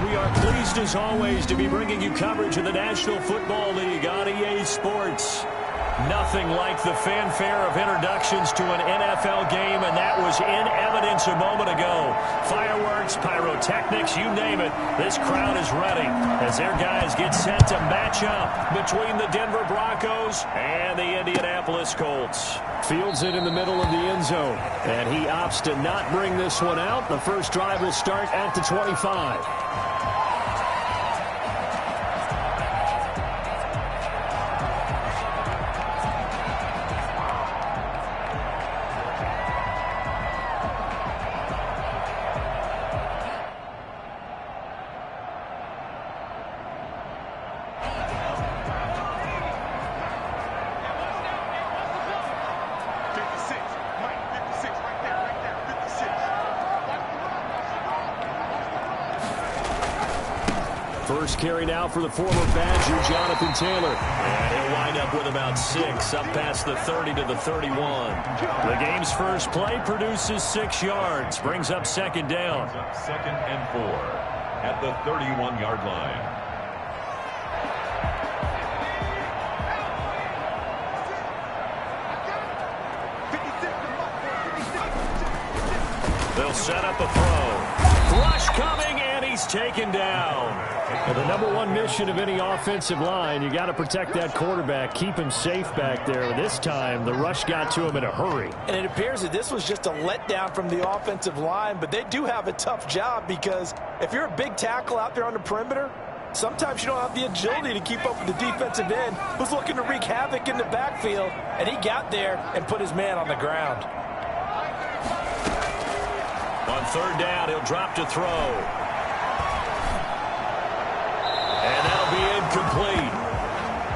We are pleased as always to be bringing you coverage of the National Football League on EA Sports. Nothing like the fanfare of introductions to an NFL game, and that was in evidence a moment ago. Fireworks, pyrotechnics, you name it. This crowd is ready as their guys get set to match up between the Denver Broncos and the Indianapolis Colts. Fields it in the middle of the end zone, and he opts to not bring this one out. The first drive will start at the 25. First carry now for the former Badger, Jonathan Taylor. And he'll wind up with about 6, up past the 30 to the 31. The game's first play produces 6 yards, brings up second down. Second and 4 at the 31-yard line. They'll set up a throw. Rush coming, and he's taken down. Well, the number one mission of any offensive line, you got to protect that quarterback, keep him safe back there. This time, the rush got to him in a hurry. And it appears that this was just a letdown from the offensive line, but they do have a tough job because if you're a big tackle out there on the perimeter, sometimes you don't have the agility to keep up with the defensive end who's looking to wreak havoc in the backfield, and he got there and put his man on the ground. On third down, he'll drop to throw. And that'll be incomplete.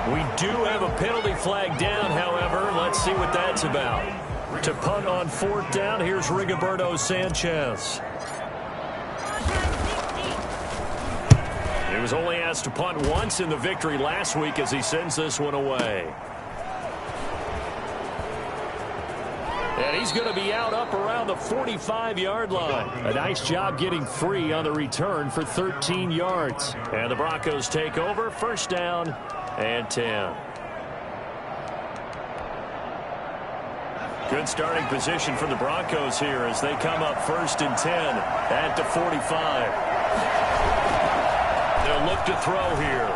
We do have a penalty flag down, however. Let's see what that's about. To punt on fourth down, here's Rigoberto Sanchez. He was only asked to punt once in the victory last week as he sends this one away. And he's going to be out up around the 45-yard line. A nice job getting free on the return for 13 yards. And the Broncos take over, first down and 10. Good starting position for the Broncos here as they come up first and 10 at the 45. They'll look to throw here.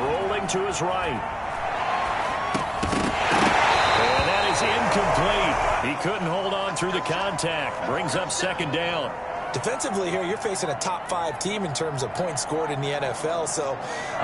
Rolling to his right. And that is incomplete. He couldn't hold on through the contact. Brings up second down. Defensively here, you're facing a top-5 team in terms of points scored in the NFL. So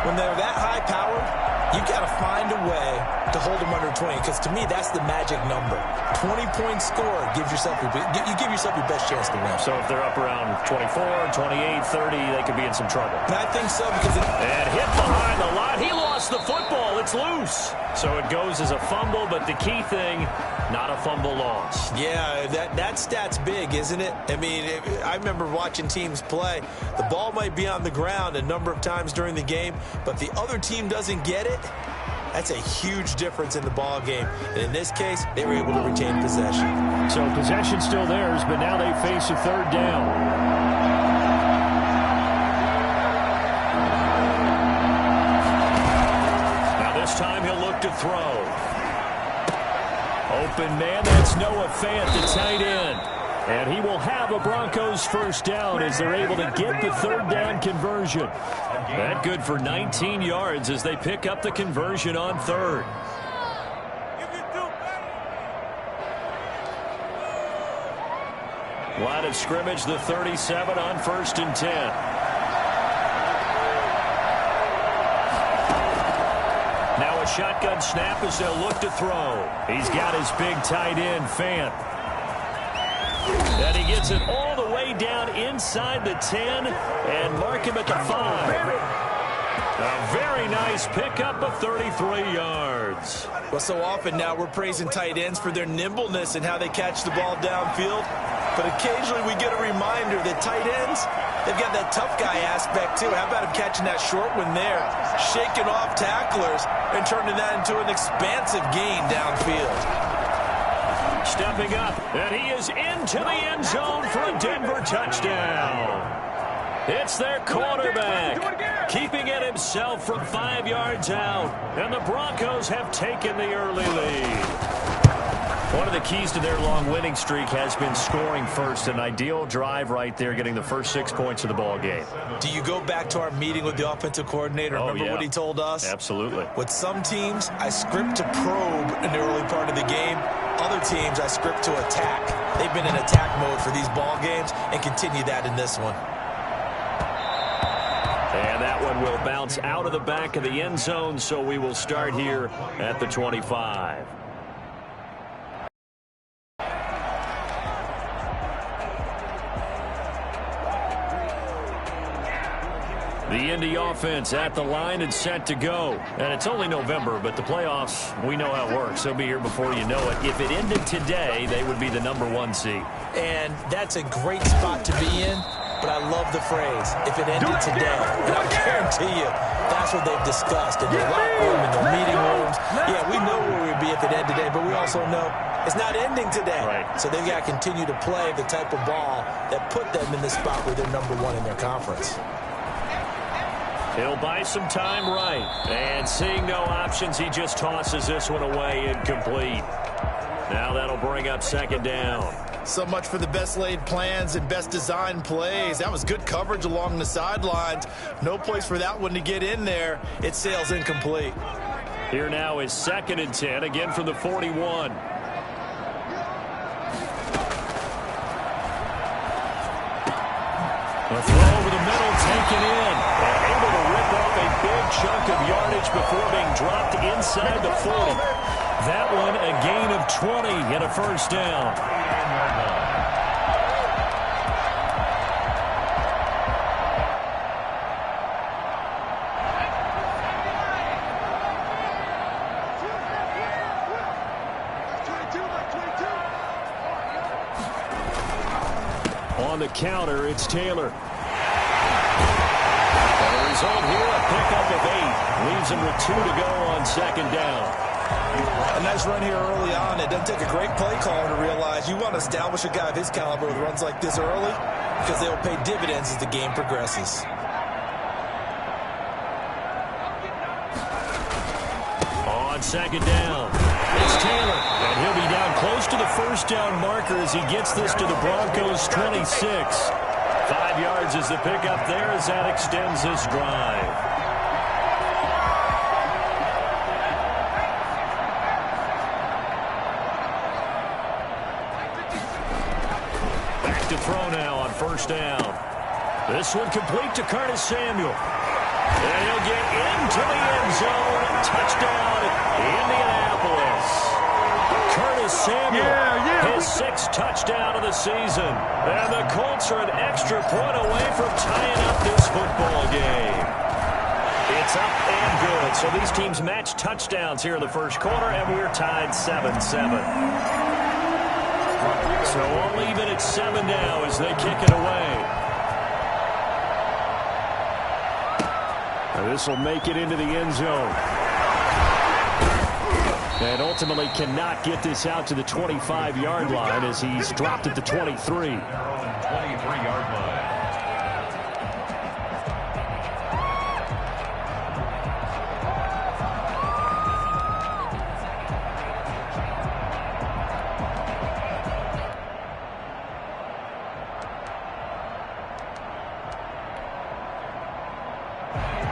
when they're that high-powered, you got to find a way to hold them under 20. Because to me, that's the magic number. 20 points scored gives yourself you give yourself your best chance to win. So if they're up around 24, 28, 30, they could be in some trouble. And I think so because and hit behind the line. He lost the football. It's loose. So it goes as a fumble, but the key thing, not a fumble loss. Yeah, that stat's big, isn't it? I mean, I remember watching teams play. The ball might be on the ground a number of times during the game, but the other team doesn't get it. That's a huge difference in the ball game. And in this case, they were able to retain possession. So possession still theirs, but now they face a third down. This time he'll look to throw. Open man, that's Noah Fant, the tight end. And he will have a Broncos first down as they're able to get the third down conversion. That good for 19 yards as they pick up the conversion on third. Line of scrimmage, the 37 on first and 10. Now a shotgun snap as they'll look to throw. He's got his big tight end, Fant. And he gets it all the way down inside the 10 and mark him at the 5. A very nice pickup of 33 yards. Well, so often now we're praising tight ends for their nimbleness and how they catch the ball downfield. But occasionally we get a reminder that tight ends, they've got that tough guy aspect too. How about him catching that short one there, shaking off tacklers and turning that into an expansive gain downfield. Stepping up, and he is into the end zone for a Denver touchdown. It's their quarterback, keeping it himself from 5 yards out. And the Broncos have taken the early lead. One of the keys to their long winning streak has been scoring first. An ideal drive right there, getting the first 6 points of the ball game. Do you go back to our meeting with the offensive coordinator? Remember what he told us? Absolutely. With some teams, I script to probe in the early part of the game. Other teams, I script to attack. They've been in attack mode for these ball games and continue that in this one. And that one will bounce out of the back of the end zone, so we will start here at the 25. The Indy offense at the line and set to go. And it's only November, but the playoffs, we know how it works. They'll be here before you know it. If it ended today, they would be the #1 seed. And that's a great spot to be in, but I love the phrase, if it ended today. And I guarantee you, that's what they've discussed in their locker room, in their meeting rooms. Yeah, we know where we'd be if it ended today, but we also know it's not ending today. Right. So they've got to continue to play the type of ball that put them in the spot where they're #1 in their conference. He'll buy some time right. And seeing no options, he just tosses this one away incomplete. Now that'll bring up second down. So much for the best laid plans and best designed plays. That was good coverage along the sidelines. No place for that one to get in there. It sails incomplete. Here now is 2nd and 10, again from the 41. A throw over the middle, taken in. And able to rip off a big chunk of yardage before being dropped inside the 40. That one a gain of 20 and a first down. On the counter, it's Taylor. And the result here, a pickup of 8. Leaves him with 2 to go on second down. A nice run here early on. It doesn't take a great play caller to realize you want to establish a guy of his caliber with runs like this early because they'll pay dividends as the game progresses. On second down, it's Taylor. And he'll be down close to the first down marker as he gets this to the Broncos' 26. 5 yards is the pickup there as that extends this drive. Back to throw now on first down. This one complete to Curtis Samuel. And he'll get into the end zone. Touchdown, Indianapolis. Curtis Samuel, his 6th touchdown of the season. And the Colts are an extra point away from tying up this football game. It's up and good. So these teams match touchdowns here in the first quarter, and we're tied 7-7. So only even at 7 now as they kick it away. This will make it into the end zone. And ultimately cannot get this out to the 25-yard line as he's dropped at the 23. 23-yard line.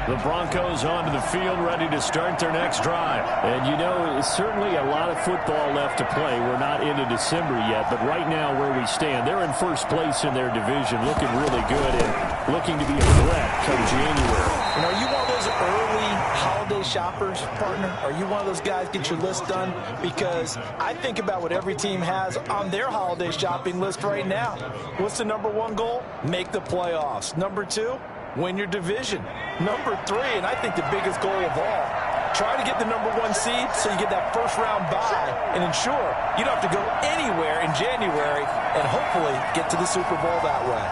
The Broncos onto the field, ready to start their next drive. And, you know, it's certainly a lot of football left to play. We're not into December yet, but right now where we stand, they're in first place in their division, looking really good and looking to be a threat come January. You know, are you one of those early holiday shoppers, partner? Are you one of those guys get your list done? Because I think about what every team has on their holiday shopping list right now. What's the #1 goal? Make the playoffs. #2, win your division. #3, and I think the biggest goal of all, try to get the #1 seed so you get that first-round bye and ensure you don't have to go anywhere in January and hopefully get to the Super Bowl that way.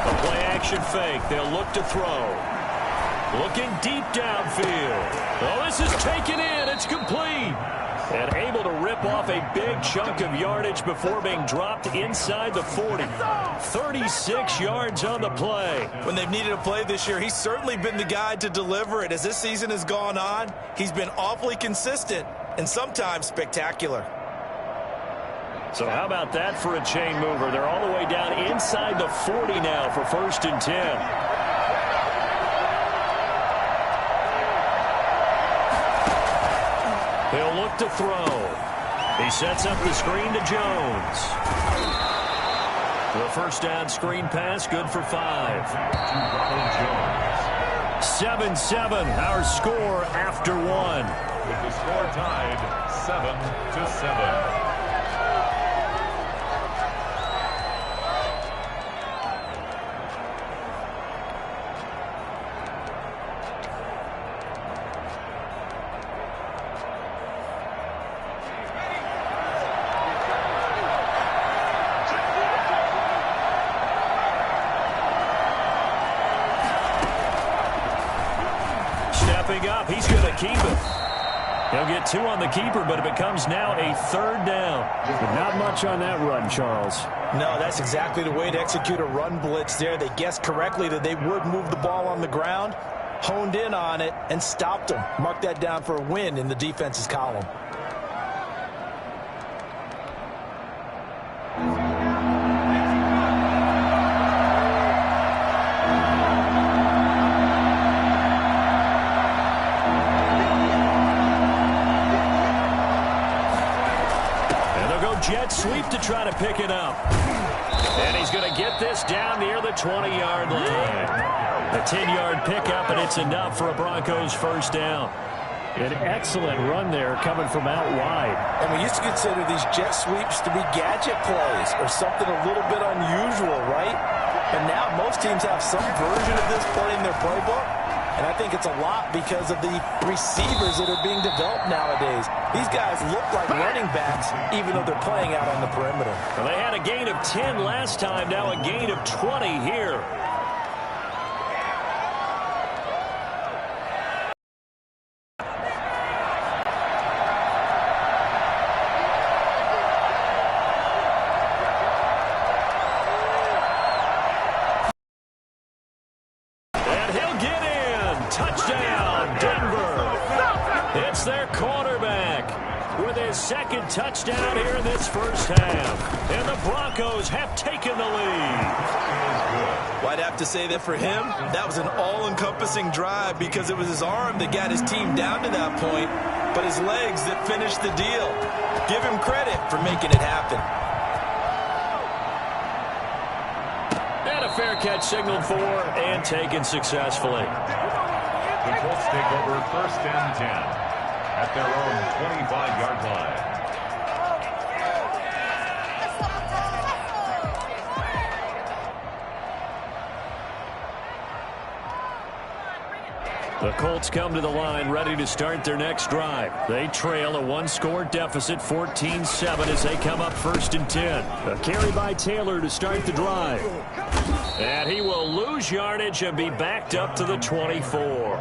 A play-action fake. They'll look to throw. Looking deep downfield. Oh, this is taken in. It's complete. And able to rip off a big chunk of yardage before being dropped inside the 40. 36 yards on the play. When they've needed a play this year, he's certainly been the guy to deliver it. As this season has gone on, he's been awfully consistent and sometimes spectacular. So how about that for a chain mover? They're all the way down inside the 40 now for 1st and 10. He'll look to throw. He sets up the screen to Jones. The first down screen pass, good for 5. 7-7, our score after 1. With the score tied 7-7. Up. He's going to keep it. He'll get 2 on the keeper, but it becomes now a 3rd down. But not much on that run, Charles. No, that's exactly the way to execute a run blitz there. They guessed correctly that they would move the ball on the ground, honed in on it, and stopped them. Mark that down for a win in the defense's column. Jet sweep to try to pick it up. And he's going to get this down near the 20-yard line. A 10-yard pickup, and it's enough for a Broncos 1st down. An excellent run there coming from out wide. And we used to consider these jet sweeps to be gadget plays or something a little bit unusual, right? And now most teams have some version of this play in their playbook. And I think it's a lot because of the receivers that are being developed nowadays. These guys look like running backs, even though they're playing out on the perimeter. Well, they had a gain of 10 last time, now a gain of 20 here. And he'll get in. Touchdown, Denver. It's their quarterback with his 2nd touchdown here in this 1st half. And the Broncos have taken the lead. Well, I'd have to say that for him, that was an all-encompassing drive because it was his arm that got his team down to that point, but his legs that finished the deal. Give him credit for making it happen. And a fair catch signaled for and taken successfully. The Colts take over 1st and 10. At their own 25-yard line. The Colts come to the line ready to start their next drive. They trail a 1-score deficit, 14-7 as they come up 1st and 10. A carry by Taylor to start the drive. And he will lose yardage and be backed up to the 24.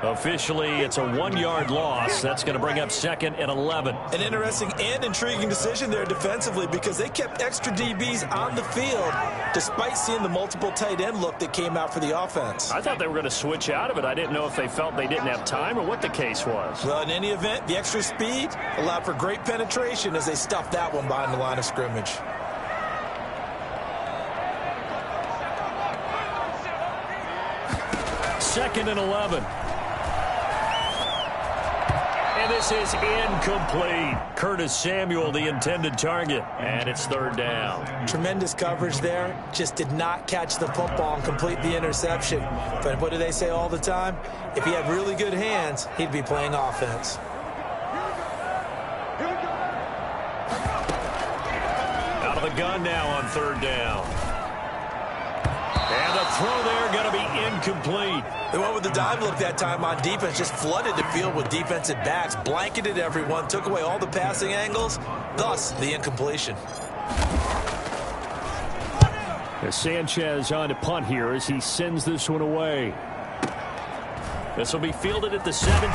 Officially, it's a 1-yard loss. That's going to bring up 2nd and 11. An interesting and intriguing decision there defensively because they kept extra DBs on the field despite seeing the multiple tight end look that came out for the offense. I thought they were going to switch out of it. I didn't know if they felt they didn't have time or what the case was. Well, in any event, the extra speed allowed for great penetration as they stuffed that one behind the line of scrimmage. Second and 11. And this is incomplete. Curtis Samuel, the intended target. And it's 3rd down. Tremendous coverage there. Just did not catch the football and complete the interception. But what do they say all the time? If he had really good hands, he'd be playing offense. Out of the gun now on 3rd down. And the throw there going to be incomplete. They went with the dive look that time on defense, just flooded the field with defensive backs, blanketed everyone, took away all the passing angles, thus the incompletion. Sanchez on to punt here as he sends this one away. This will be fielded at the 17.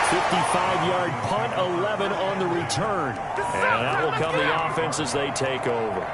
55-yard punt, 11 on the return. And that will come the offense as they take over.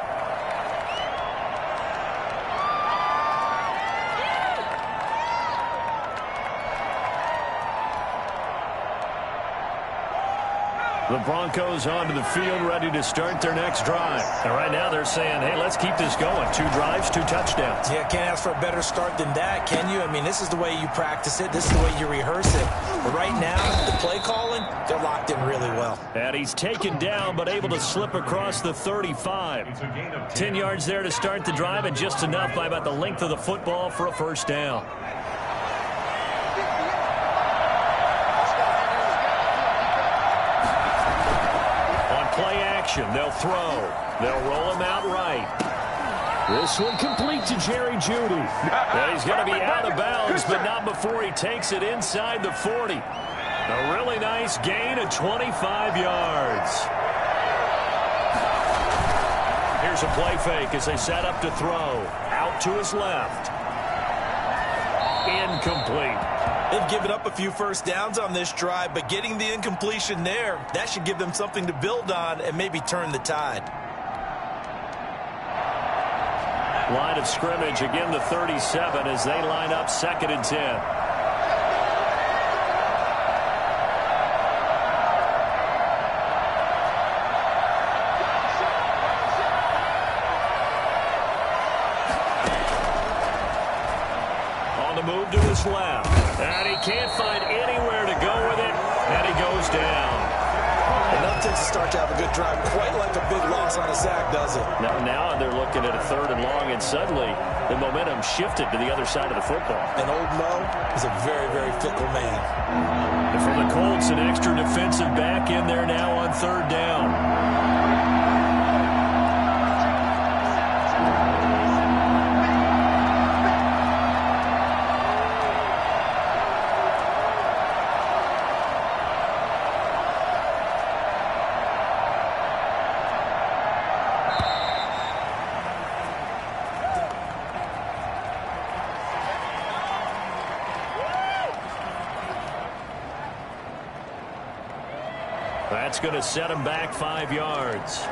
The Broncos onto the field, ready to start their next drive. And right now they're saying, hey, let's keep this going. 2 drives, 2 touchdowns. Yeah, can't ask for a better start than that, can you? I mean, this is the way you practice it. This is the way you rehearse it. But right now, the play calling, they're locked in really well. And he's taken down, but able to slip across the 35. 10 yards there to start the drive, and just enough by about the length of the football for a first down. Play action. They'll throw. They'll roll him out right. This one complete to Jerry Jeudy. And he's going to be out of bounds, but not before he takes it inside the 40. A really nice gain of 25 yards. Here's a play fake as they set up to throw. Out to his left. Incomplete. They've given up a few first downs on this drive, but getting the incompletion there, that should give them something to build on and maybe turn the tide. Line of scrimmage, again the 37 as they line up 2nd and 10. On the move to his left. And he can't find anywhere to go with it, and he goes down. Enough to start to have a good drive, quite like a big loss on a sack, does it? Now they're looking at a 3rd and long, and suddenly the momentum shifted to the other side of the football. And old Mo is a very, very fickle man. And from the Colts, an extra defensive back in there now on 3rd down. That's going to set him back 5 yards.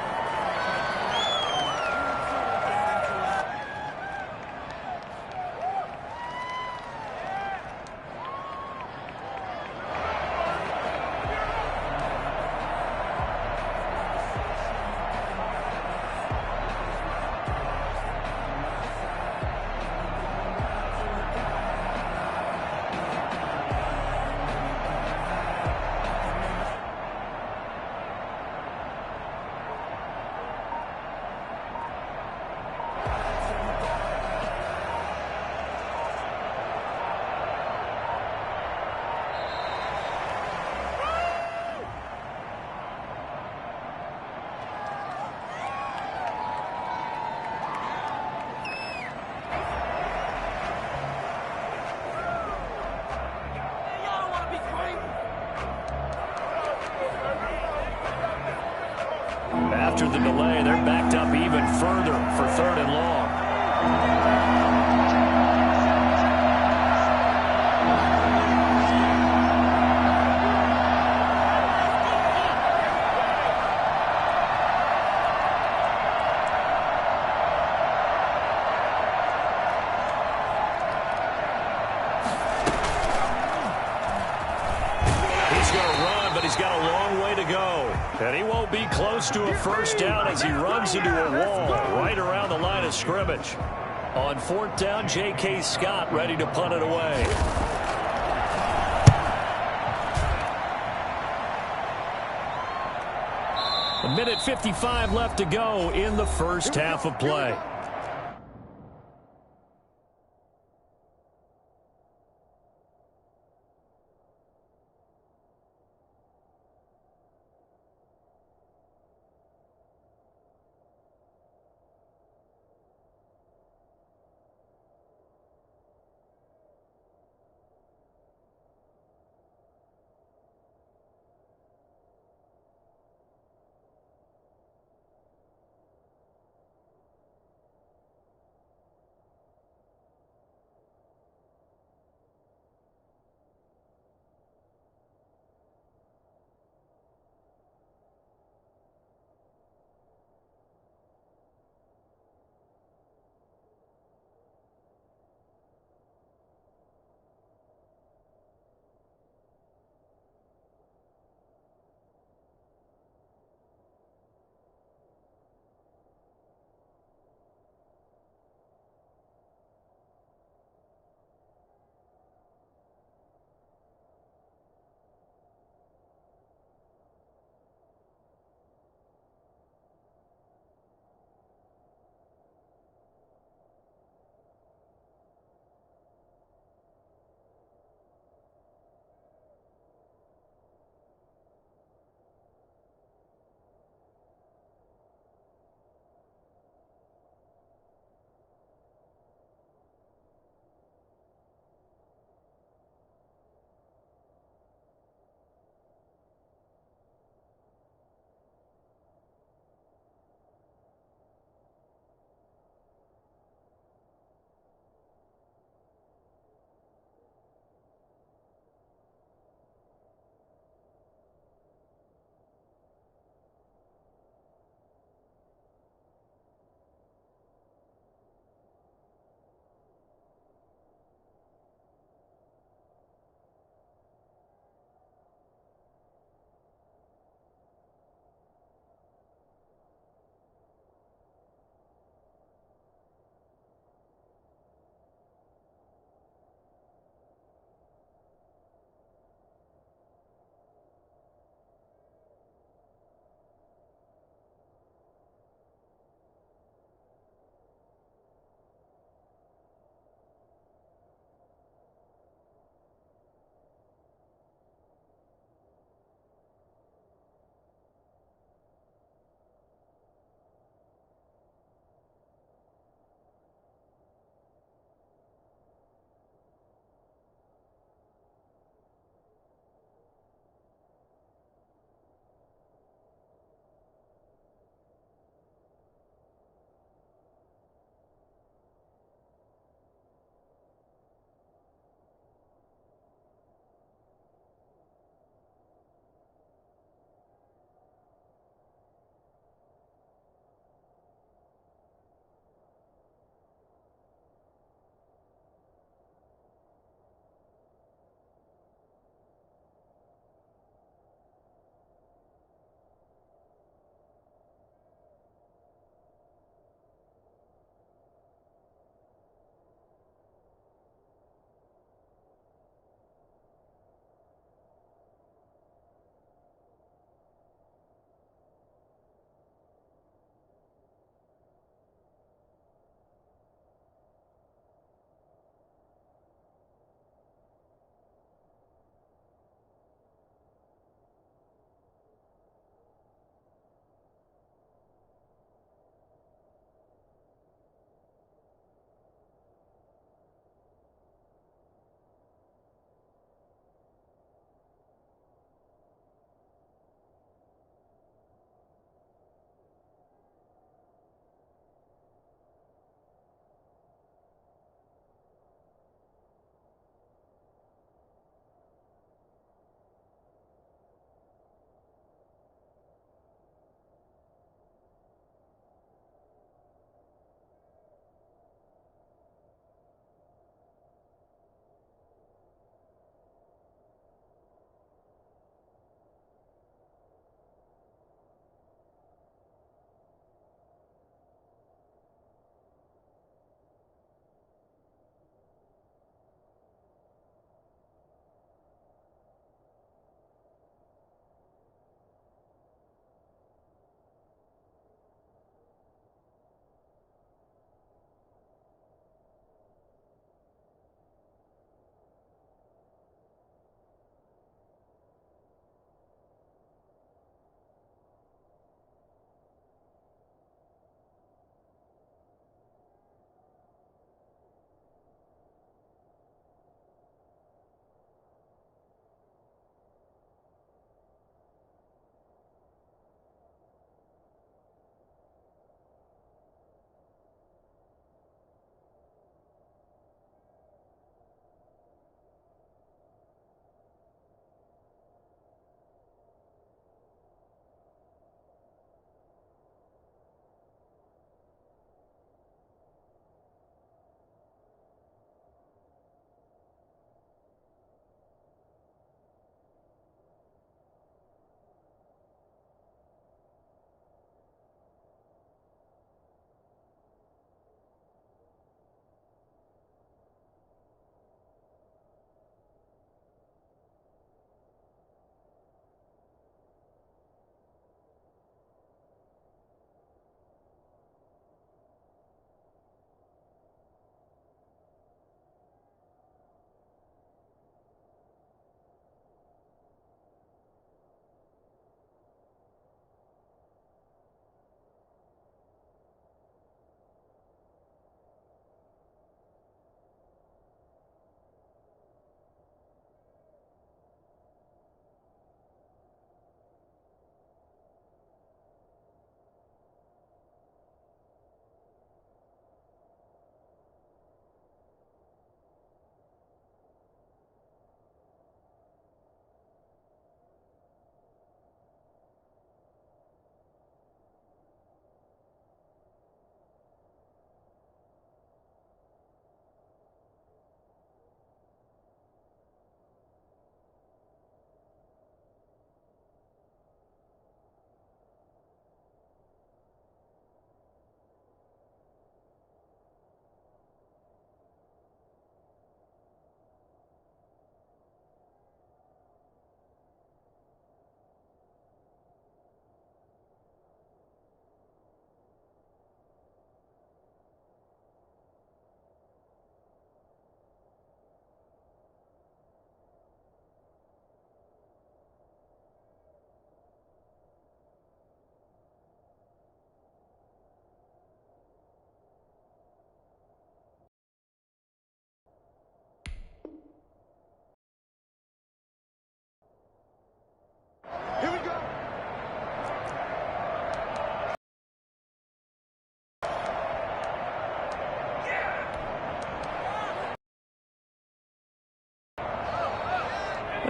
After the delay, they're backed up even further for 3rd and long. He's going to run, but he's got a long way to go. And he won't be close to a first down as he runs into a wall right around the line of scrimmage. On 4th down, J.K. Scott ready to punt it away. A minute 55 left to go in the first half of play.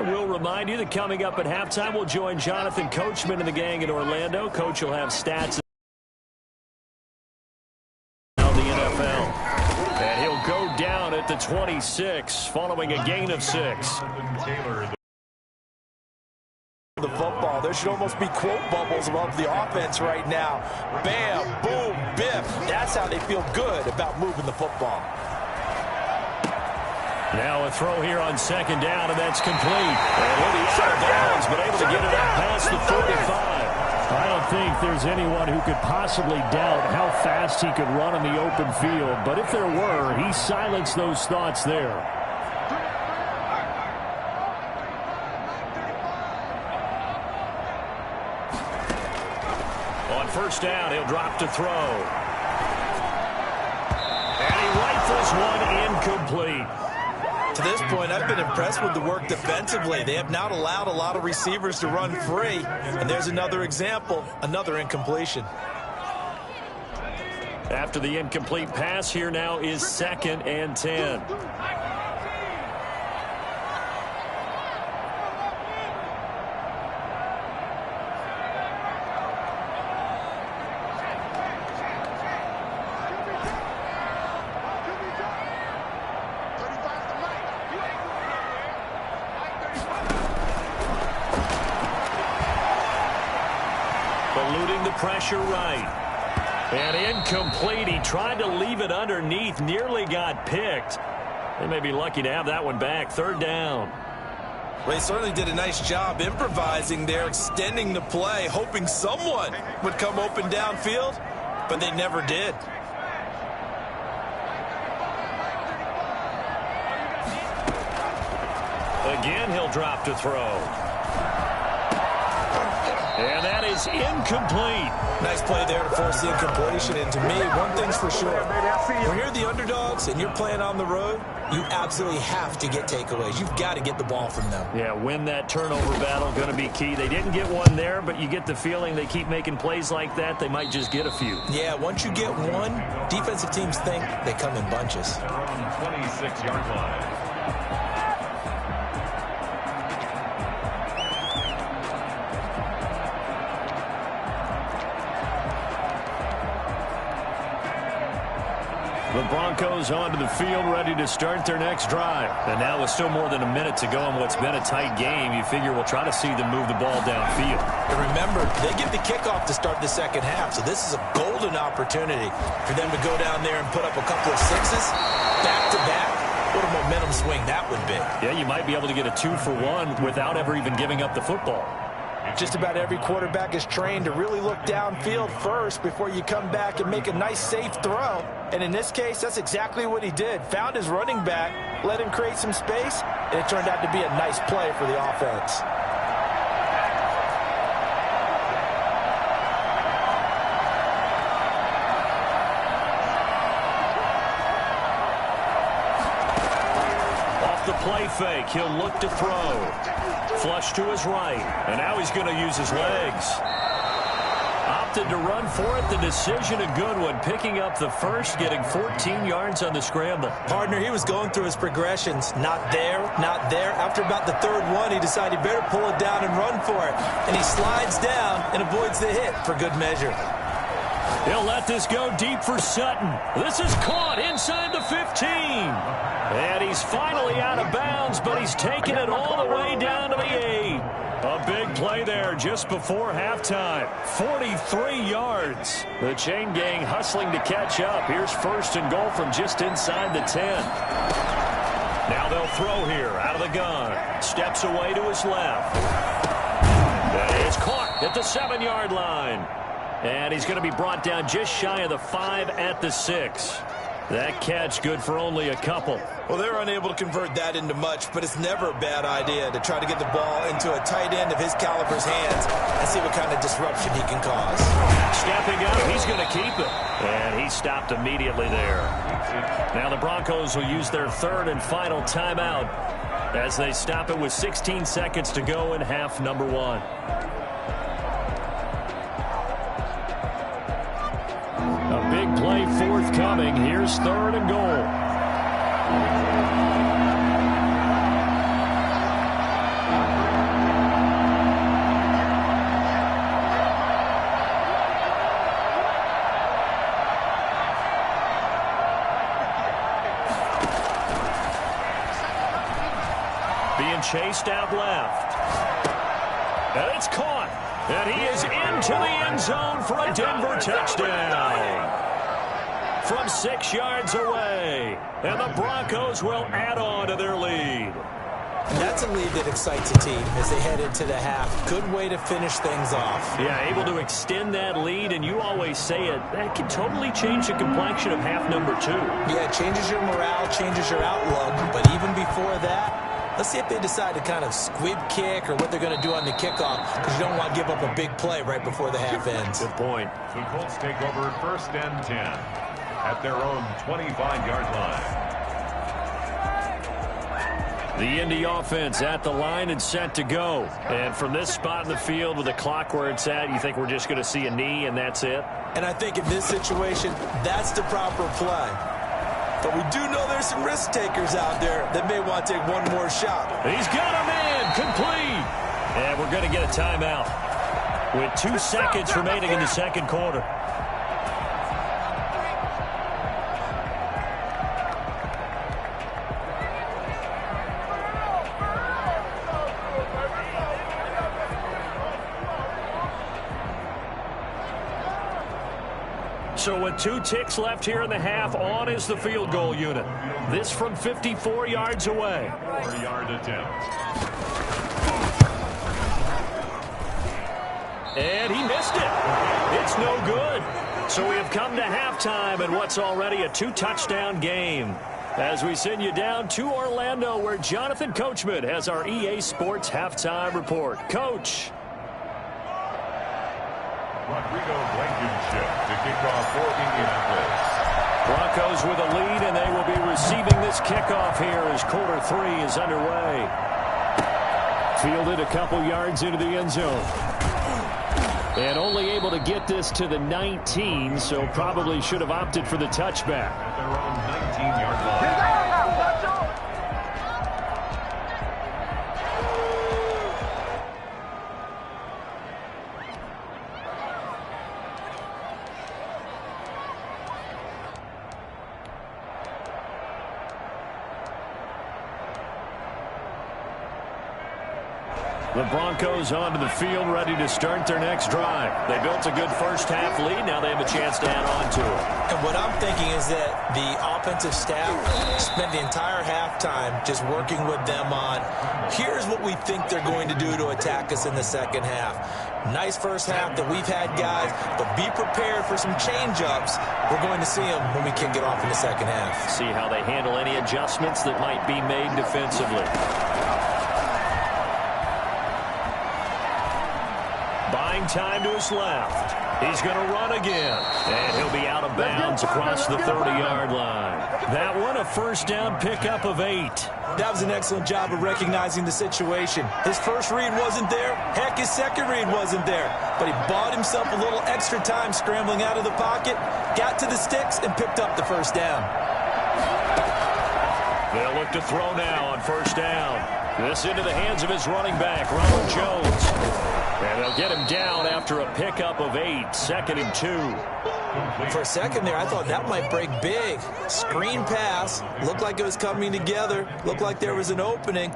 And we'll remind you that coming up at halftime, we'll join Jonathan Coachman and the gang in Orlando. Coach will have stats on the NFL. And he'll go down at the 26 following a gain of 6. The football. There should almost be quote bubbles above the offense right now. Bam, boom, biff. That's how they feel good about moving the football. Now a throw here on second down, and that's complete. And he'll be out of bounds, but able to get it out past the 45. I don't think there's anyone who could possibly doubt how fast he could run on the open field. But if there were, he silenced those thoughts there. On first down, he'll drop to throw. And he rifles one incomplete. To this point, I've been impressed with the work defensively. They have not allowed a lot of receivers to run free. And there's another example, another incompletion. After the incomplete pass, here now is 2nd and 10. Eluding the pressure right. And incomplete. He tried to leave it underneath. Nearly got picked. They may be lucky to have that one back. 3rd down. Well, he certainly did a nice job improvising there, extending the play, hoping someone would come open downfield, but they never did. Again, he'll drop to throw. And that is incomplete. Nice play there to force the incompletion. And to me, one thing's for sure. When you're the underdogs and you're playing on the road, you absolutely have to get takeaways. You've got to get the ball from them. Yeah, win that turnover battle, going to be key. They didn't get one there, but you get the feeling they keep making plays like that, they might just get a few. Yeah, once you get one, defensive teams think they come in bunches. 26-yard line. The Broncos onto the field, ready to start their next drive. And now with still more than a minute to go in what's been a tight game, you figure we'll try to see them move the ball downfield. And remember, they get the kickoff to start the second half, so this is a golden opportunity for them to go down there and put up a couple of sixes back-to-back. What a momentum swing that would be. Yeah, you might be able to get a 2-for-1 without ever even giving up the football. Just about every quarterback is trained to really look downfield first before you come back and make a nice, safe throw. And in this case, that's exactly what he did. Found his running back, let him create some space, and it turned out to be a nice play for the offense. Off the play fake, he'll look to throw. Flush to his right, and now he's going to use his legs. Opted to run for it. The decision a good one, picking up the first, getting 14 yards on the scramble. Partner, he was going through his progressions. Not there, not there. After about the 3rd one, he decided he better pull it down and run for it. And he slides down and avoids the hit for good measure. He'll let this go deep for Sutton. This is caught inside the 15. And he's finally out of bounds, but he's taken it all the way down to the 8. A big play there just before halftime. 43 yards. The chain gang hustling to catch up. Here's 1st and goal from just inside the 10. Now they'll throw here out of the gun. Steps away to his left. And it's caught at the 7-yard line. And he's going to be brought down just shy of the 5 at the 6. That catch good for only a couple. Well, they're unable to convert that into much, but it's never a bad idea to try to get the ball into a tight end of his caliber's hands and see what kind of disruption he can cause. Stepping up, he's going to keep it. And he stopped immediately there. Now the Broncos will use their 3rd and final timeout as they stop it with 16 seconds to go in half number 1. A big play forthcoming. Here's 3rd and goal. Being chased out left. And it's caught. And he is into the end zone for a Denver touchdown. From 6 yards away. And the Broncos will add on to their lead. That's a lead that excites a team as they head into the half. Good way to finish things off. Yeah, able to extend that lead, and you always say it, that can totally change the complexion of half number 2. Yeah, it changes your morale, changes your outlook. But even before that, let's see if they decide to kind of squib kick or what they're going to do on the kickoff, because you don't want to give up a big play right before the half ends. Good point. The Colts take over 1st and 10 at their own 25-yard line. The Indy offense at the line and set to go. And from this spot in the field with the clock where it's at, you think we're just going to see a knee and that's it? And I think in this situation, that's the proper play. But we do know there's some risk takers out there that may want to take one more shot. He's got him in. Complete. And we're going to get a timeout with 2 seconds remaining in the second quarter. So with 2 ticks left here in the half, on is the field goal unit. This from 54 yards away. 4-yard attempt. And he missed it. It's no good. So we have come to halftime in what's already a 2-touchdown game. As we send you down to Orlando, where Jonathan Coachman has our EA Sports halftime report. Coach. Rodrigo Blankenship to kick off for Indianapolis. Broncos with a lead, and they will be receiving this kickoff here as quarter 3 is underway. Fielded a couple yards into the end zone. And only able to get this to the 19, so probably should have opted for the touchback. At their own 19-yard line. The Broncos onto the field, ready to start their next drive. They built a good first-half lead. Now they have a chance to add on to it. And what I'm thinking is that the offensive staff spent the entire halftime just working with them on, here's what we think they're going to do to attack us in the second half. Nice first half that we've had, guys, but be prepared for some change-ups. We're going to see them when we kick it off in the second half. See how they handle any adjustments that might be made defensively. Buying time to his left. He's going to run again. And he'll be out of bounds across the 30-yard line. That one a first down pickup of 8. That was an excellent job of recognizing the situation. His first read wasn't there. Heck, his second read wasn't there. But he bought himself a little extra time scrambling out of the pocket, got to the sticks, and picked up the first down. They'll look to throw now on first down. This into the hands of his running back, Ronald Jones. And they'll get him down after a pickup of 8, 2nd and 2. For a second there, I thought that might break big. Screen pass. Looked like it was coming together. Looked like there was an opening.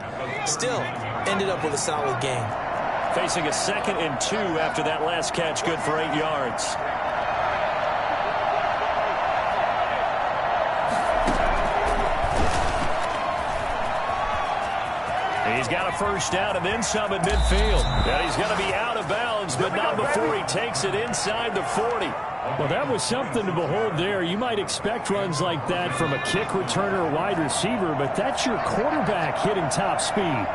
Still, ended up with a solid gain. Facing a 2nd and 2 after that last catch, good for 8 yards. He's got a first down and then some at midfield. And he's going to be out of bounds, but not before he takes it inside the 40. Well, that was something to behold there. You might expect runs like that from a kick returner or wide receiver, but that's your quarterback hitting top speed.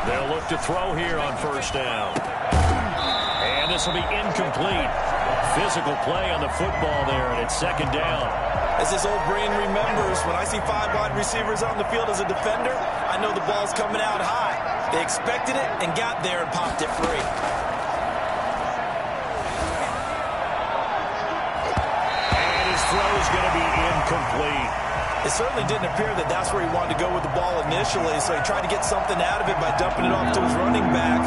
They'll look to throw here on first down. And this will be incomplete. Physical play on the football there, and it's 2nd down. As this old brain remembers, when I see 5 wide receivers on the field as a defender, I know the ball's coming out high. They expected it and got there and popped it free. And his throw is going to be incomplete. It certainly didn't appear that that's where he wanted to go with the ball initially, so he tried to get something out of it by dumping it off to his running back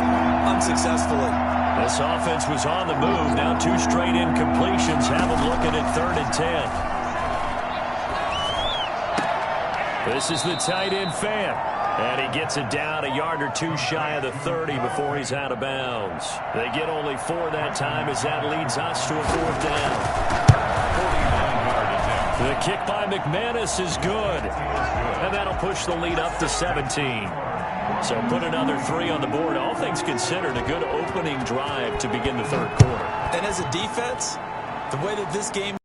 unsuccessfully. This offense was on the move. Now 2 straight incompletions have him looking at 3rd and 10. This is the tight end fan. And he gets it down a yard or two shy of the 30 before he's out of bounds. They get only 4 that time as that leads us to a 4th down. 49-yard attempt. The kick by McManus is good. And that'll push the lead up to 17. So put another 3 on the board. All things considered, a good opening drive to begin the 3rd quarter. And as a defense, the way that this game,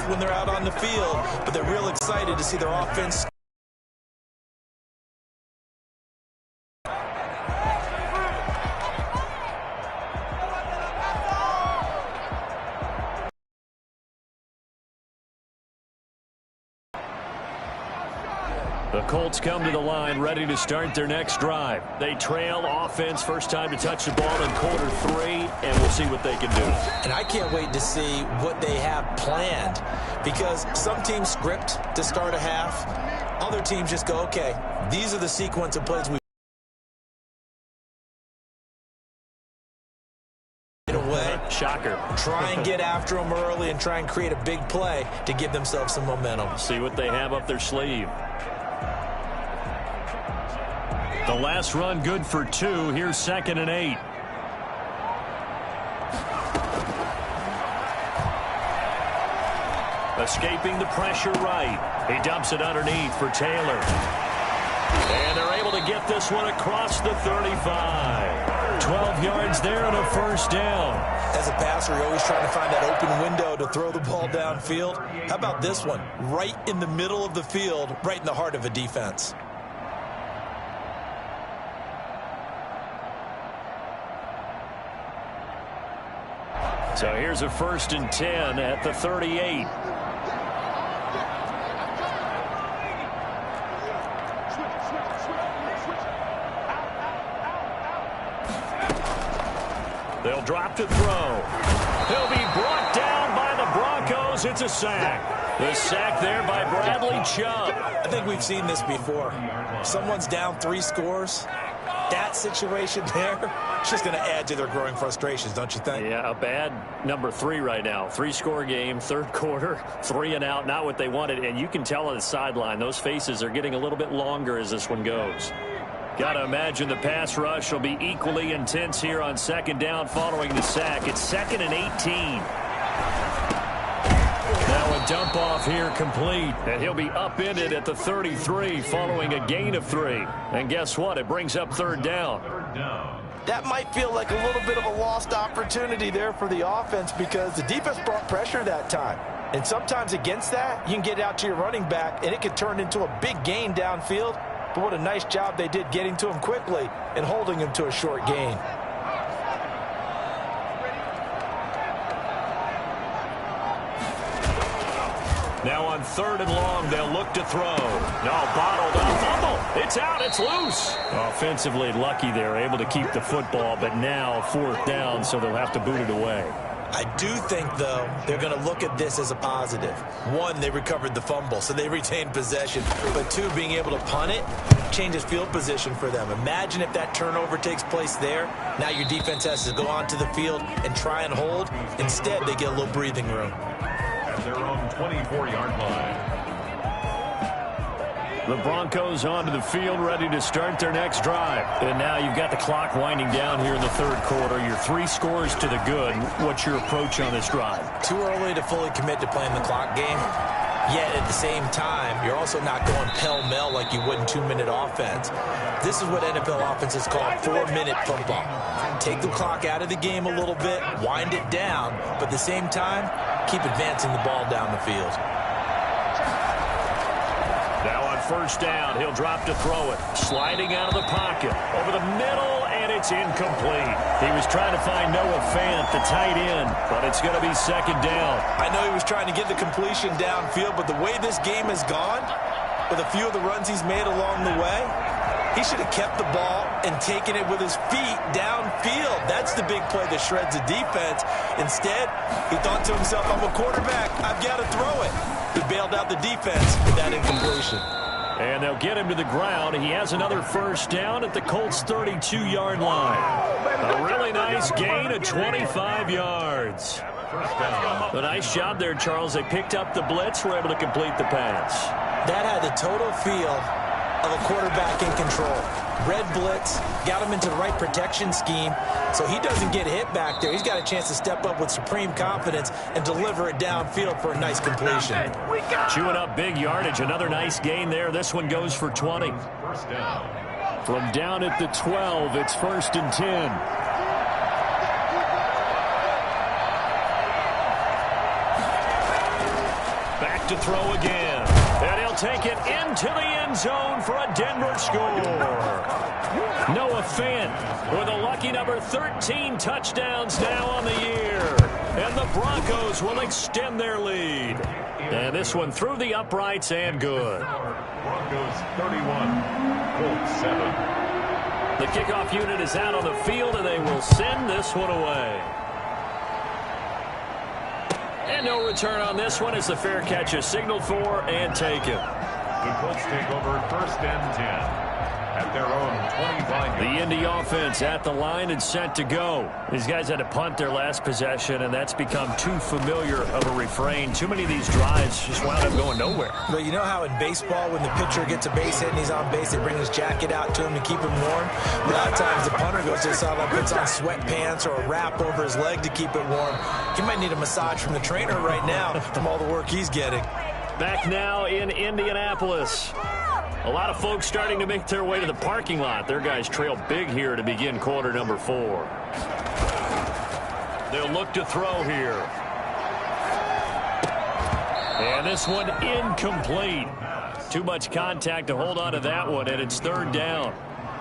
when they're out on the field, but they're real excited to see their offense. The Colts come to the line ready to start their next drive. They trail offense, first time to touch the ball in quarter 3, and we'll see what they can do. And I can't wait to see what they have planned, because some teams script to start a half. Other teams just go, okay, these are the sequence of plays we away. Shocker. Try and get after them early and try and create a big play to give themselves some momentum. See what they have up their sleeve. The last run good for 2. Here's 2nd and 8. Escaping the pressure right. He dumps it underneath for Taylor. And they're able to get this one across the 35. 12 yards there and a 1st down. As a passer, you're always trying to find that open window to throw the ball downfield. How about this one? Right in the middle of the field, right in the heart of a defense. So here's a 1st and 10 at the 38. They'll drop to throw. He'll be brought down by the Broncos. It's a sack. The sack there by Bradley Chubb. I think we've seen this before. Someone's down 3 scores. That situation there, it's just going to add to their growing frustrations, don't you think? Yeah, a bad number 3 right now. 3-score game, 3rd quarter, 3 and out, not what they wanted. And you can tell on the sideline, those faces are getting a little bit longer as this one goes. Got to imagine the pass rush will be equally intense here on 2nd down following the sack. It's 2nd and 18. Now a dump off here complete, and he'll be upended at the 33 following a gain of 3. And guess what? It brings up 3rd down. That might feel like a little bit of a lost opportunity there for the offense, because the defense brought pressure that time. And sometimes against that, you can get out to your running back, and it could turn into a big gain downfield. But what a nice job they did getting to him quickly and holding him to a short gain. Now on 3rd and long, they'll look to throw. No, bottled up. Fumble. It's out. It's loose. Offensively lucky they're able to keep the football, but now 4th down, so they'll have to boot it away. I do think, though, they're going to look at this as a positive. 1, they recovered the fumble, so they retained possession. But 2, being able to punt it changes field position for them. Imagine if that turnover takes place there. Now your defense has to go onto the field and try and hold. Instead, they get a little breathing room. At their own 24-yard line. The Broncos onto the field, ready to start their next drive. And now you've got the clock winding down here in the 3rd quarter. Your 3 scores to the good. What's your approach on this drive? Too early to fully commit to playing the clock game. Yet at the same time, you're also not going pell-mell like you would in 2-minute offense. This is what NFL offenses call 4-minute football. Take the clock out of the game a little bit, wind it down, but at the same time, keep advancing the ball down the field. Now on 1st down, he'll drop to throw it. Sliding out of the pocket. Over the middle, and it's incomplete. He was trying to find Noah Fant, the tight end, but it's going to be 2nd down. I know he was trying to get the completion downfield, but the way this game has gone, with a few of the runs he's made along the way, he should have kept the ball and taken it with his feet downfield. That's the big play that shreds the defense. Instead, he thought to himself, I'm a quarterback, I've got to throw it. He bailed out the defense with that incompletion. And they'll get him to the ground. He has another 1st down at the Colts' 32-yard line. A really nice gain of 25 yards. First down. A nice job there, Charles. They picked up the blitz, were able to complete the pass. That had the total feel of a quarterback in control. Red blitz, got him into the right protection scheme, so he doesn't get hit back there. He's got a chance to step up with supreme confidence and deliver it downfield for a nice completion. Chewing up big yardage. Another nice gain there. This one goes for 20. First down. From down at the 12, it's 1st and 10. Back to throw again. And he'll take it into the end zone for a Denver score. Noah Fant with a lucky number 13 touchdowns now on the year. And the Broncos will extend their lead. And this one through the uprights and good. Broncos 31, Colts 7. The kickoff unit is out on the field, and they will send this one away. And no return on this one as the fair catch is signaled for and taken. The Colts take over 1st and 10 at their own 25. The Indy offense at the line and set to go. These guys had to punt their last possession, and that's become too familiar of a refrain. Too many of these drives just wound up going nowhere. But you know how in baseball, when the pitcher gets a base hit and he's on base, they bring his jacket out to him to keep him warm? A lot of times the punter goes to the sideline, puts on sweatpants or a wrap over his leg to keep it warm. He might need a massage from the trainer right now from all the work he's getting. Back now in Indianapolis. A lot of folks starting to make their way to the parking lot. Their guys trail big here to begin quarter number 4. They'll look to throw here. And this one incomplete. Too much contact to hold on to that one, and it's 3rd down.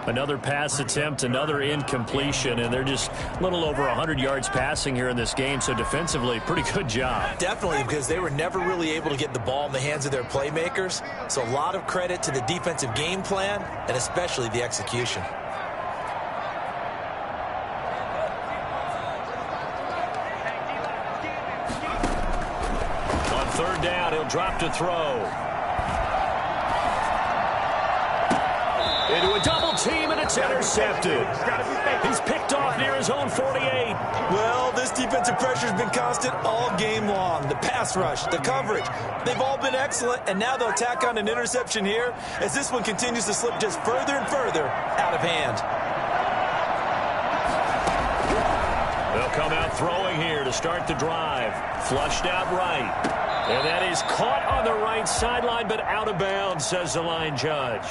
Another pass attempt, another incompletion, and they're just a little over 100 yards passing here in this game, so defensively, pretty good job. Definitely, because they were never really able to get the ball in the hands of their playmakers, so a lot of credit to the defensive game plan and especially the execution. On 3rd down, he'll drop to throw. Into a double team, and it's intercepted. He's picked off near his own 48. Well, this defensive pressure has been constant all game long. The pass rush, the coverage, they've all been excellent, and now they'll tack on an interception here as this one continues to slip just further and further out of hand. They'll come out throwing here to start the drive. Flushed out right. And that is caught on the right sideline, but out of bounds, says the line judge.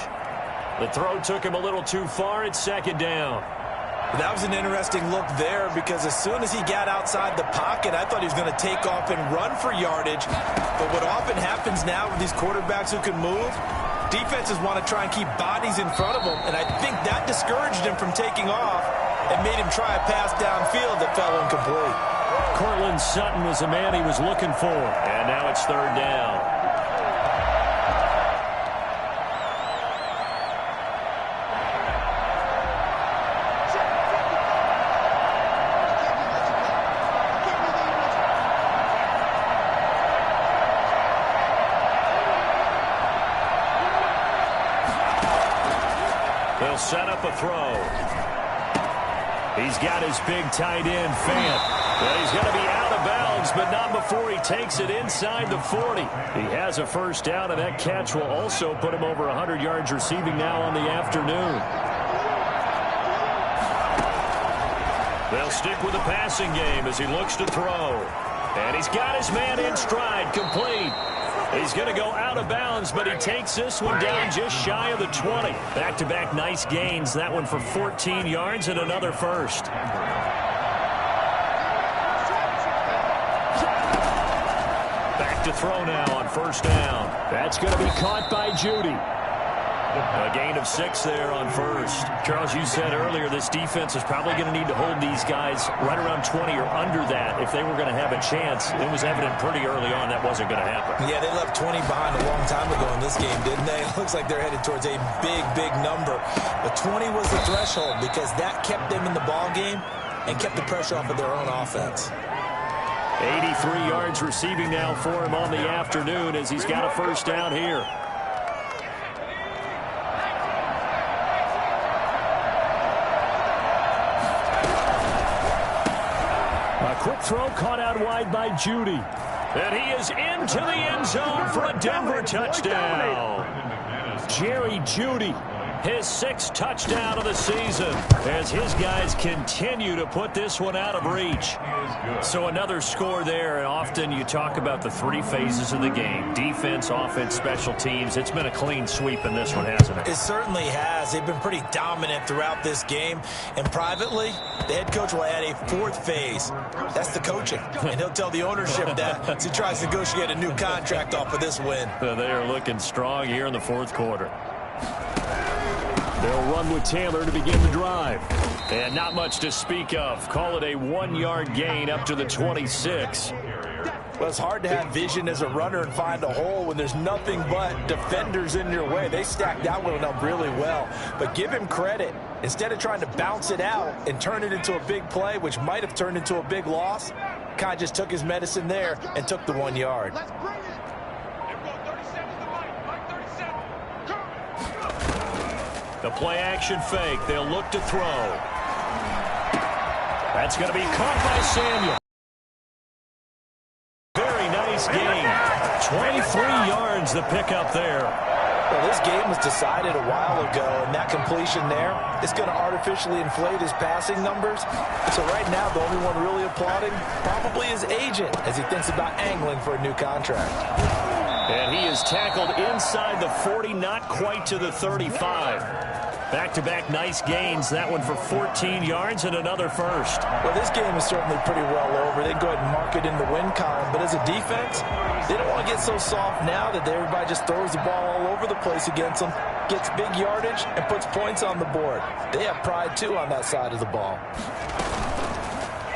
The throw took him a little too far. It's 2nd down. That was an interesting look there because as soon as he got outside the pocket, I thought he was going to take off and run for yardage. But what often happens now with these quarterbacks who can move, defenses want to try and keep bodies in front of them, and I think that discouraged him from taking off and made him try a pass downfield that fell incomplete. Cortland Sutton was the man he was looking for. And now it's 3rd down. They'll set up a throw. He's got his big tight end, Fant. Well, he's going to be out of bounds, but not before he takes it inside the 40. He has a 1st down, and that catch will also put him over 100 yards receiving now on the afternoon. They'll stick with the passing game as he looks to throw. And he's got his man in stride, complete. He's going to go out of bounds, but he takes this one down just shy of the 20. Back-to-back nice gains. That one for 14 yards and another 1st. Back to throw now on 1st down. That's going to be caught by Judy. A gain of 6 there on 1st. Charles, you said earlier this defense is probably going to need to hold these guys right around 20 or under that if they were going to have a chance. It was evident pretty early on that wasn't going to happen. Yeah, they left 20 behind a long time ago in this game, didn't they? It looks like they're headed towards a big, big number. But 20 was the threshold because that kept them in the ball game and kept the pressure off of their own offense. 83 yards receiving now for him on the afternoon as he's got a 1st down here. Quick throw caught out wide by Judy. And he is into the end zone for a Denver touchdown. Jerry Jeudy, his 6th touchdown of the season, as his guys continue to put this one out of reach. So another score there, and often you talk about the 3 phases of the game: defense, offense, special teams. It's been a clean sweep in this one, hasn't it? It certainly has. They've been pretty dominant throughout this game. And privately, the head coach will add a 4th phase. That's the coaching. And he'll tell the ownership that as he tries to negotiate a new contract off of this win. They are looking strong here in the 4th quarter. They'll run with Taylor to begin the drive. And not much to speak of. Call it a 1-yard gain up to the 26. Well, it's hard to have vision as a runner and find a hole when there's nothing but defenders in your way. They stacked that one up really well. But give him credit. Instead of trying to bounce it out and turn it into a big play, which might have turned into a big loss, Kai just took his medicine there and took the 1 yard. The play action fake. They'll look to throw. That's going to be caught by Samuel. Very nice gain. 23 yards the pickup there. Well, this game was decided a while ago, and that completion there is going to artificially inflate his passing numbers. So right now, the only one really applauding probably his agent as he thinks about angling for a new contract. And he is tackled inside the 40, not quite to the 35. Back-to-back nice gains. That one for 14 yards and another first. Well, this game is certainly pretty well over. They can go ahead and mark it in the win column. But as a defense, they don't want to get so soft now that everybody just throws the ball all over the place against them, gets big yardage, and puts points on the board. They have pride, too, on that side of the ball.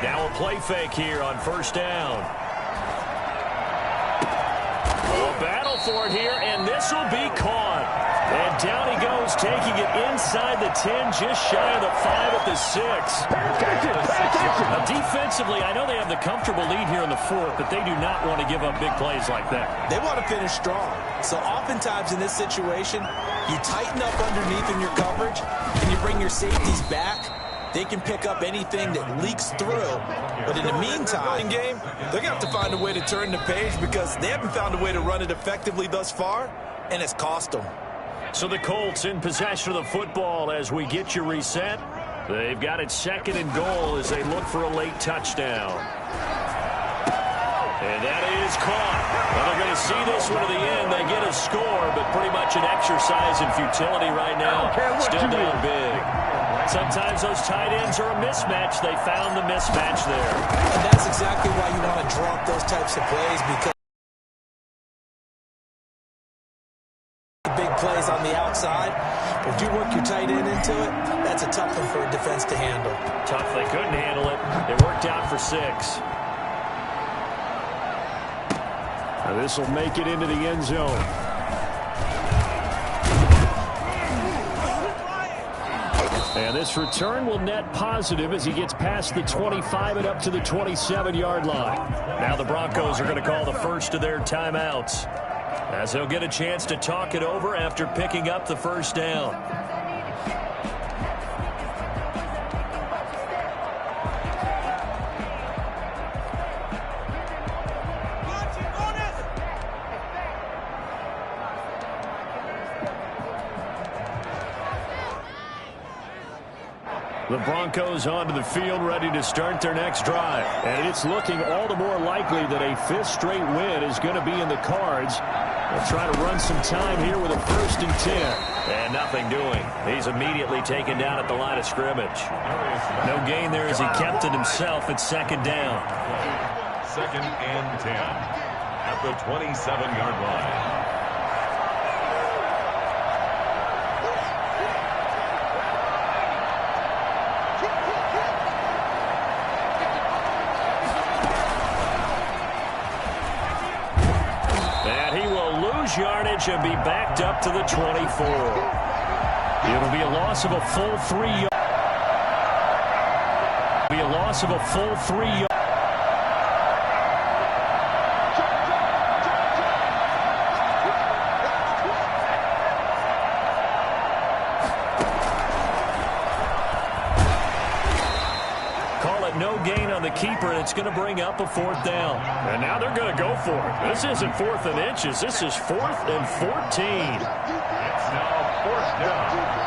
Now a play fake here on first down. A battle for it here, and this will be caught. And down he goes, taking it inside the 10, just shy of the 5 at the 6. Now, defensively, I know they have the comfortable lead here in the 4th, but they do not want to give up big plays like that. They want to finish strong. So oftentimes in this situation, you tighten up underneath in your coverage, and you bring your safeties back. They can pick up anything that leaks through. But in the meantime, they're going to have to find a way to turn the page because they haven't found a way to run it effectively thus far, and it's cost them. So the Colts in possession of the football as we get you reset. They've got it 2nd and goal as they look for a late touchdown. And that is caught. Well, they're going to see this one to the end. They get a score, but pretty much an exercise in futility right now. Still down big. Sometimes those tight ends are a mismatch. They found the mismatch there. And that's exactly why you want to draw up those types of plays, because big plays on the outside. But if you work your tight end into it, that's a tough one for a defense to handle. Tough. They couldn't handle it. It worked out for 6. Now this will make it into the end zone. And this return will net positive as he gets past the 25 and up to the 27-yard line. Now the Broncos are going to call the first of their timeouts, as they'll get a chance to talk it over after picking up the first down. The Broncos onto the field, ready to start their next drive. And it's looking all the more likely that a 5th straight win is going to be in the cards. They'll try to run some time here with a 1st and 10. And nothing doing. He's immediately taken down at the line of scrimmage. No gain there as he kept it himself at 2nd down. 2nd and 10 at the 27-yard line. Yardage and be backed up to the 24. It'll be a loss of a full 3 yards. Be a loss of a full 3 yards. Call it no gain on the the keeper, and it's going to bring up a 4th down. And now they're going to go for it. This isn't 4th and inches. This is 4th and 14. It's now 4th down.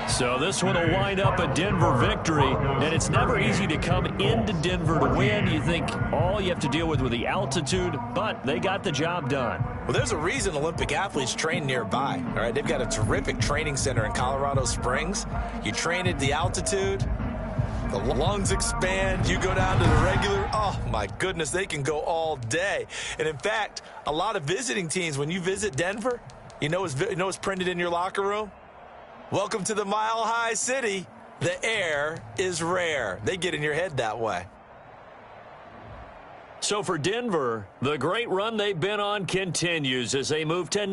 So this one will wind up a Denver victory, and it's never easy to come into Denver to win. You think all you have to deal with the altitude, but they got the job done. Well, there's a reason Olympic athletes train nearby. All right, they've got a terrific training center in Colorado Springs. You train at the altitude, the lungs expand, you go down to the regular. Oh, my goodness, they can go all day. And, in fact, a lot of visiting teams, when you visit Denver, you know what's printed in your locker room? Welcome to the Mile High City. The air is rare. They get in your head that way. So for Denver, the great run they've been on continues as they move to